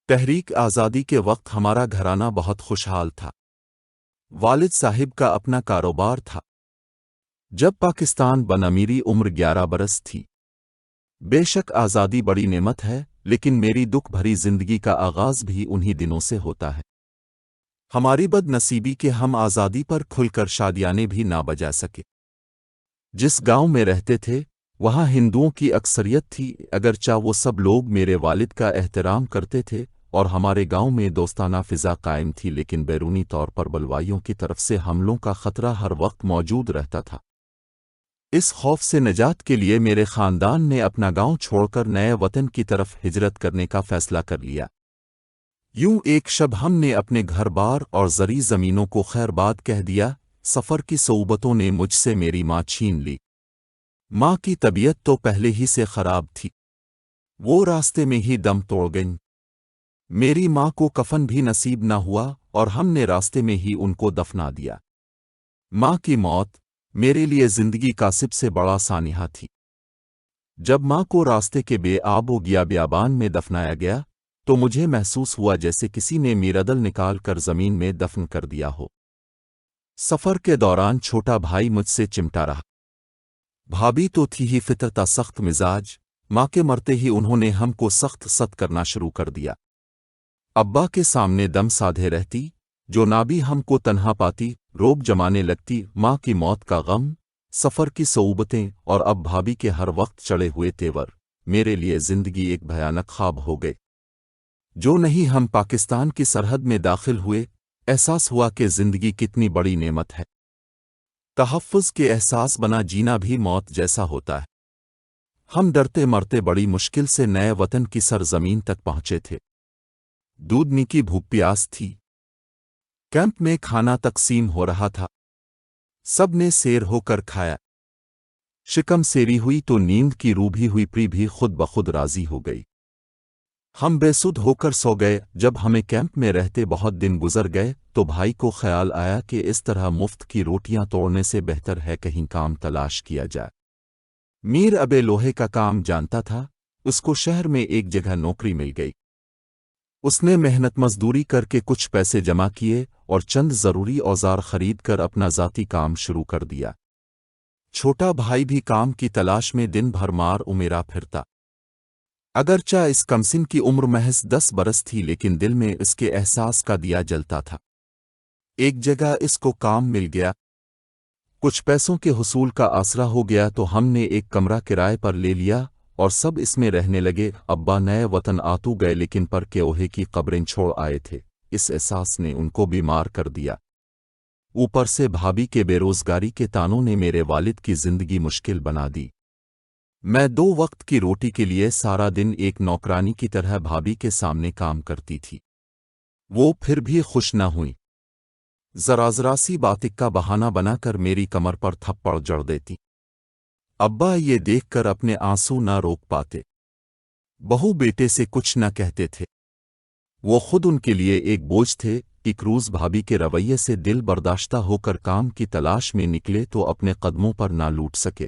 تحریک آزادی کے وقت ہمارا گھرانہ بہت خوشحال تھا۔ والد صاحب کا اپنا کاروبار تھا۔ جب پاکستان بنا میری عمر 11 برس تھی۔ بے شک آزادی بڑی نعمت ہے، لیکن میری دکھ بھری زندگی کا آغاز بھی انہی دنوں سے ہوتا ہے۔ ہماری بد نصیبی کہ ہم آزادی پر کھل کر شادیانے بھی نہ بجا سکے۔ جس گاؤں میں رہتے تھے وہاں ہندوؤں کی اکثریت تھی، اگرچہ وہ سب لوگ میرے والد کا احترام کرتے تھے اور ہمارے گاؤں میں دوستانہ فضا قائم تھی، لیکن بیرونی طور پر بلوائیوں کی طرف سے حملوں کا خطرہ ہر وقت موجود رہتا تھا۔ اس خوف سے نجات کے لیے میرے خاندان نے اپنا گاؤں چھوڑ کر نئے وطن کی طرف ہجرت کرنے کا فیصلہ کر لیا۔ یوں ایک شب ہم نے اپنے گھر بار اور زرعی زمینوں کو خیر باد کہہ دیا۔ سفر کی صعوبتوں نے مجھ سے میری ماں چھین لی۔ ماں کی طبیعت تو پہلے ہی سے خراب تھی، وہ راستے میں ہی دم توڑ گئیں۔ میری ماں کو کفن بھی نصیب نہ ہوا اور ہم نے راستے میں ہی ان کو دفنا دیا۔ ماں کی موت میرے لیے زندگی کا سب سے بڑا سانحہ تھی۔ جب ماں کو راستے کے بے آب و گیا بیابان میں دفنایا گیا تو مجھے محسوس ہوا جیسے کسی نے میرا دل نکال کر زمین میں دفن کر دیا ہو۔ سفر کے دوران چھوٹا بھائی مجھ سے چمٹا رہا۔ بھابھی تو تھی ہی فطرتہ سخت مزاج، ماں کے مرتے ہی انہوں نے ہم کو سخت ست کرنا شروع کر دیا۔ ابا کے سامنے دم سادھے رہتی، جو نہ بھی ہم کو تنہا پاتی روب جمانے لگتی۔ ماں کی موت کا غم، سفر کی صعوبتیں اور اب بھابھی کے ہر وقت چڑھے ہوئے تیور، میرے لیے زندگی ایک بھیانک خواب ہو گئے۔ جو نہیں ہم پاکستان کی سرحد میں داخل ہوئے، احساس ہوا کہ زندگی کتنی بڑی نعمت ہے۔ تحفظ کے احساس بنا جینا بھی موت جیسا ہوتا ہے۔ ہم ڈرتے مرتے بڑی مشکل سے نئے وطن کی سرزمین تک پہنچے تھے۔ دودھنی کی بھوک پیاس تھی۔ کیمپ میں کھانا تقسیم ہو رہا تھا، سب نے سیر ہو کر کھایا۔ شکم سیری ہوئی تو نیند کی روبھی ہوئی پری بھی خود بخود راضی ہو گئی۔ ہم بے سدھ ہو کر سو گئے۔ جب ہمیں کیمپ میں رہتے بہت دن گزر گئے تو بھائی کو خیال آیا کہ اس طرح مفت کی روٹیاں توڑنے سے بہتر ہے کہیں کام تلاش کیا جائے۔ میر ابے لوہے کا کام جانتا تھا، اس کو شہر میں ایک جگہ نوکری مل گئی۔ اس نے محنت مزدوری کر کے کچھ پیسے جمع کیے اور چند ضروری اوزار خرید کر اپنا ذاتی کام شروع کر دیا۔ چھوٹا بھائی بھی کام کی تلاش میں دن بھر مار امیرا پھرتا۔ اگرچہ اس کمسن کی عمر محض 10 برس تھی، لیکن دل میں اس کے احساس کا دیا جلتا تھا۔ ایک جگہ اس کو کام مل گیا، کچھ پیسوں کے حصول کا آسرا ہو گیا تو ہم نے ایک کمرہ کرائے پر لے لیا اور سب اس میں رہنے لگے۔ ابا نئے وطن آتو گئے لیکن پر کے اوہے کی قبریں چھوڑ آئے تھے، اس احساس نے ان کو بیمار کر دیا۔ اوپر سے بھابھی کے بے روزگاری کے تانوں نے میرے والد کی زندگی مشکل بنا دی۔ میں 2 وقت کی روٹی کے لیے سارا دن ایک نوکرانی کی طرح بھابھی کے سامنے کام کرتی تھی۔ وہ پھر بھی خوش نہ ہوئی، ذرا سی بات کا بہانہ بنا کر میری کمر پر تھپڑ جڑ دیتی۔ ابا یہ دیکھ کر اپنے آنسو نہ روک پاتے، بہو بیٹے سے کچھ نہ کہتے تھے۔ وہ خود ان کے لیے ایک بوجھ تھے۔ ایک روز بھابھی کے رویے سے دل برداشتہ ہو کر کام کی تلاش میں نکلے تو اپنے قدموں پر نہ لوٹ سکے۔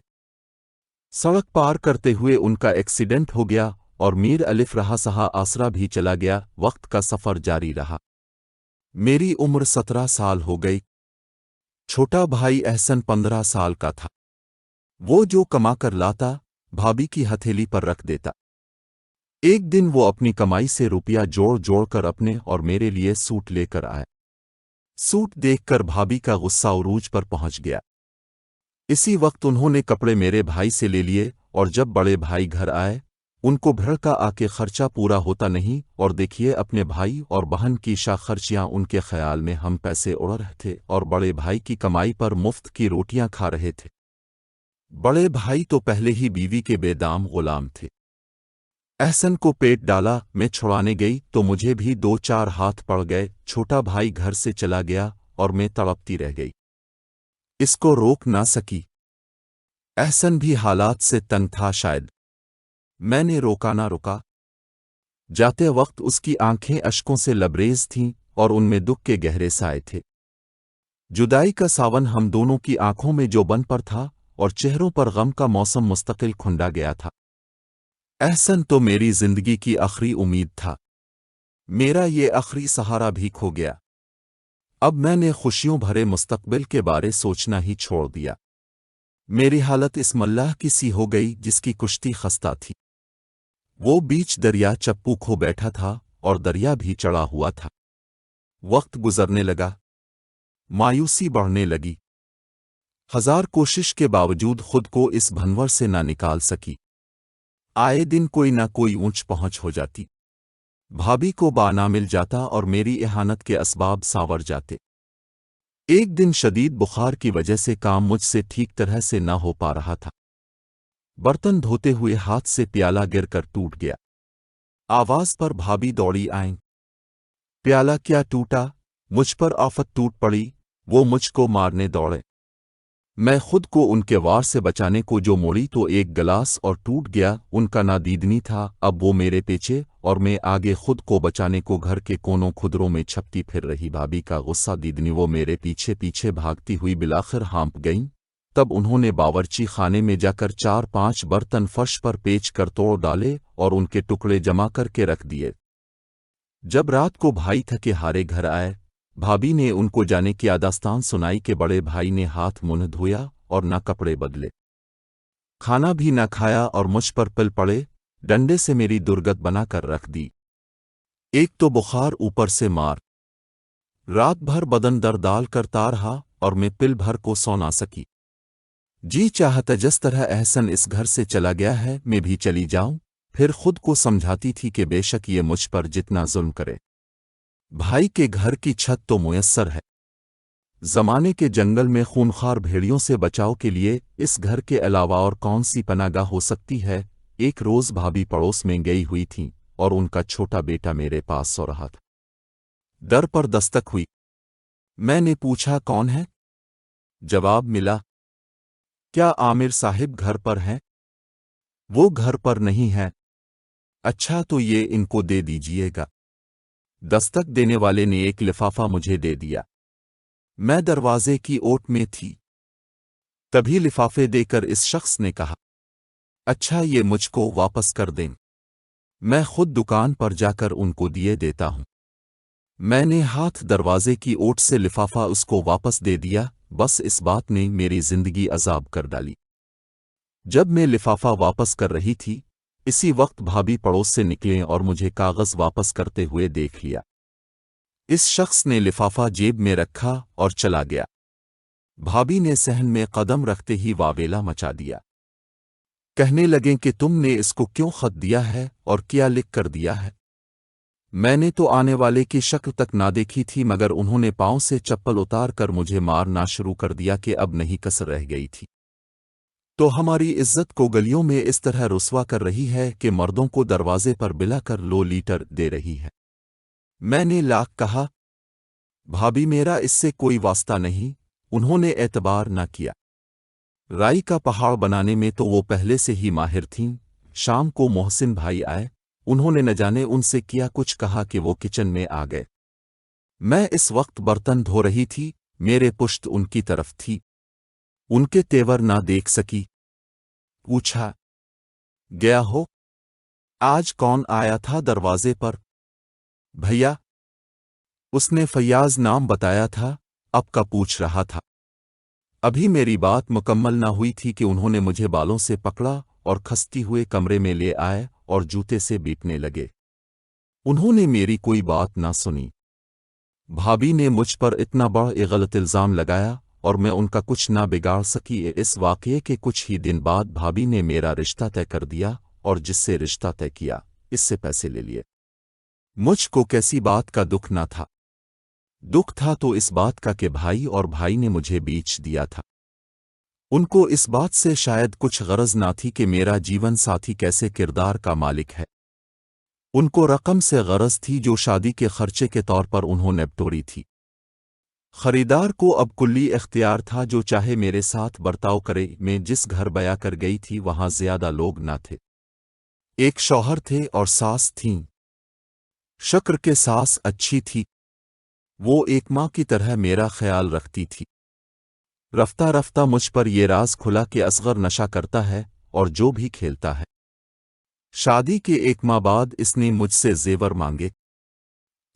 سڑک پار کرتے ہوئے ان کا ایکسیڈنٹ ہو گیا اور میر الف رہا سہا آسرا بھی چلا گیا۔ وقت کا سفر جاری رہا۔ میری عمر 17 سال ہو گئی۔ چھوٹا بھائی احسن 15 سال کا تھا۔ وہ جو کما کر لاتا بھابھی کی ہتھیلی پر رکھ دیتا۔ ایک دن وہ اپنی کمائی سے روپیہ جوڑ کر اپنے اور میرے لیے سوٹ لے کر آیا۔ سوٹ دیکھ کر بھابھی کا غصہ عروج پر پہنچ گیا۔ اسی وقت انہوں نے کپڑے میرے بھائی سے لے لیے اور جب بڑے بھائی گھر آئے ان کو بھڑکا آ کے خرچہ پورا ہوتا نہیں، اور دیکھیے اپنے بھائی اور بہن کی خرچیاں، ان کے خیال میں ہم پیسے اڑ رہے تھے اور بڑے بھائی کی کمائی پر مفت کی روٹیاں کھا رہے تھے۔ بڑے بھائی تو پہلے ہی بیوی کے بے دام غلام تھے۔ احسن کو پیٹ ڈالا میں چھڑانے گئی تو مجھے بھی 2-4 ہاتھ پڑ گئے۔ چھوٹا بھائی گھر سے چلا گیا اور میں تڑپتی رہ گئی، اس کو روک نہ سکی۔ احسن بھی حالات سے تنگ تھا شاید، میں نے روکا نہ رکا۔ جاتے وقت اس کی آنکھیں اشکوں سے لبریز تھیں اور ان میں دکھ کے گہرے سائے تھے۔ جدائی کا ساون ہم دونوں کی آنکھوں میں جو بن پر تھا اور چہروں پر غم کا موسم مستقل کھنڈا گیا تھا۔ احسن تو میری زندگی کی آخری امید تھا۔ میرا یہ آخری سہارا بھی کھو گیا۔ اب میں نے خوشیوں بھرے مستقبل کے بارے سوچنا ہی چھوڑ دیا۔ میری حالت اس ملاح کی سی ہو گئی جس کی کشتی خستہ تھی۔ وہ بیچ دریا چپو کھو بیٹھا تھا اور دریا بھی چڑھا ہوا تھا۔ وقت گزرنے لگا، مایوسی بڑھنے لگی۔ ہزار کوشش کے باوجود خود کو اس بھنور سے نہ نکال سکی۔ آئے دن کوئی نہ کوئی اونچ پہنچ ہو جاتی، بھابھی کو بانا مل جاتا اور میری اہانت کے اسباب ساور جاتے۔ ایک دن شدید بخار کی وجہ سے کام مجھ سے ٹھیک طرح سے نہ ہو پا رہا تھا۔ برتن دھوتے ہوئے ہاتھ سے پیالہ گر کر ٹوٹ گیا۔ آواز پر بھابھی دوڑی آئیں۔ پیالہ کیا ٹوٹا؟ مجھ پر آفت ٹوٹ پڑی، وہ مجھ کو مارنے دوڑے۔ میں خود کو ان کے وار سے بچانے کو جو موڑی تو ایک گلاس اور ٹوٹ گیا۔ ان کا نادیدنی تھا، اب وہ میرے پیچھے اور میں آگے خود کو بچانے کو گھر کے کونوں کھدروں میں چھپتی پھر رہی بھابھی کا غصہ دیدنی وہ میرے پیچھے پیچھے بھاگتی ہوئی بلاخر ہانپ گئیں۔ تب انہوں نے باورچی خانے میں جا کر 4-5 برتن فرش پر پیچ کر توڑ ڈالے اور ان کے ٹکڑے جمع کر کے رکھ دیے۔ جب رات کو بھائی تھکے ہارے گھر آئے، بھابھی نے ان کو جانے کی داستان سنائی کہ بڑے بھائی نے ہاتھ منہ دھویا اور نہ کپڑے بدلے، کھانا بھی نہ کھایا اور مجھ پر پل پڑے، ڈنڈے سے میری درگت بنا کر رکھ دی۔ ایک تو بخار اوپر سے مار، رات بھر بدن ڈال کرتا رہا اور میں پل بھر کو سو نہ سکی۔ جی چاہتا جس طرح احسن اس گھر سے چلا گیا ہے میں بھی چلی جاؤں۔ پھر خود کو سمجھاتی تھی کہ بے شک یہ مجھ پر جتنا ظلم کرے، بھائی کے گھر کی چھت تو میسر ہے۔ زمانے کے جنگل میں خونخوار بھیڑیوں سے بچاؤ کے لیے اس گھر کے علاوہ اور کون سی پناہ گاہ ہو سکتی ہے؟ ایک روز بھابھی پڑوس میں گئی ہوئی تھیں اور ان کا چھوٹا بیٹا میرے پاس سو رہا تھا۔ در پر دستک ہوئی، میں نے پوچھا کون ہے؟ جواب ملا، کیا عامر صاحب گھر پر ہیں؟ وہ گھر پر نہیں ہے۔ اچھا تو یہ ان کو دے دیجئے گا۔ دستک دینے والے نے ایک لفافہ مجھے دے دیا۔ میں دروازے کی اوٹ میں تھی، تبھی لفافے دے کر اس شخص نے کہا، اچھا یہ مجھ کو واپس کر دیں، میں خود دکان پر جا کر ان کو دیے دیتا ہوں۔ میں نے ہاتھ دروازے کی اوٹ سے لفافہ اس کو واپس دے دیا، بس اس بات نے میری زندگی عذاب کر ڈالی۔ جب میں لفافہ واپس کر رہی تھی، اسی وقت بھابھی پڑوس سے نکلے اور مجھے کاغذ واپس کرتے ہوئے دیکھ لیا۔ اس شخص نے لفافہ جیب میں رکھا اور چلا گیا۔ بھابھی نے صحن میں قدم رکھتے ہی واویلا مچا دیا۔ کہنے لگیں کہ تم نے اس کو کیوں خط دیا ہے اور کیا لکھ کر دیا ہے؟ میں نے تو آنے والے کی شکل تک نہ دیکھی تھی مگر انہوں نے پاؤں سے چپل اتار کر مجھے مارنا شروع کر دیا کہ اب نہیں کسر رہ گئی تھی۔ تو ہماری عزت کو گلیوں میں اس طرح رسوا کر رہی ہے کہ مردوں کو دروازے پر بلا کر لو لیٹر دے رہی ہے۔ میں نے لاکھ کہا، بھابھی میرا اس سے کوئی واسطہ نہیں، انہوں نے اعتبار نہ کیا۔ رائی کا پہاڑ بنانے میں تو وہ پہلے سے ہی ماہر تھیں۔ شام کو محسن بھائی آئے، انہوں نے نہ جانے ان سے کیا کچھ کہا کہ وہ کچن میں آ گئے۔ میں اس وقت برتن دھو رہی تھی، میرے پشت ان کی طرف تھی، ان کے تیور نہ دیکھ سکی۔ پوچھا، گیا ہو؟ آج کون آیا تھا دروازے پر؟ بھیا۔ اس نے فیاض نام بتایا تھا، اب کا پوچھ رہا تھا۔ ابھی میری بات مکمل نہ ہوئی تھی کہ انہوں نے مجھے بالوں سے پکڑا اور کھستی ہوئے کمرے میں لے آئے اور جوتے سے بیٹنے لگے۔ انہوں نے میری کوئی بات نہ سنی۔ بھابھی نے مجھ پر اتنا بڑا غلط الزام لگایا اور میں ان کا کچھ نہ بگاڑ سکی۔ اس واقعے کے کچھ ہی دن بعد بھابھی نے میرا رشتہ طے کر دیا اور جس سے رشتہ طے کیا اس سے پیسے لے لیے۔ مجھ کو کیسی بات کا دکھ نہ تھا؟ دکھ تھا تو اس بات کا کہ بھائی اور بھائی نے مجھے بیچ دیا تھا۔ ان کو اس بات سے شاید کچھ غرض نہ تھی کہ میرا جیون ساتھی کیسے کردار کا مالک ہے۔ ان کو رقم سے غرض تھی جو شادی کے خرچے کے طور پر انہوں نے بٹوری تھی۔ خریدار کو اب کلی اختیار تھا، جو چاہے میرے ساتھ برتاؤ کرے۔ میں جس گھر بیا کر گئی تھی وہاں زیادہ لوگ نہ تھے، ایک شوہر تھے اور ساس تھیں۔ شکر کے ساس اچھی تھی، وہ ایک ماں کی طرح میرا خیال رکھتی تھی۔ رفتہ رفتہ مجھ پر یہ راز کھلا کہ اصغر نشہ کرتا ہے اور جو بھی کھیلتا ہے۔ شادی کے 1 ماہ بعد اس نے مجھ سے زیور مانگے۔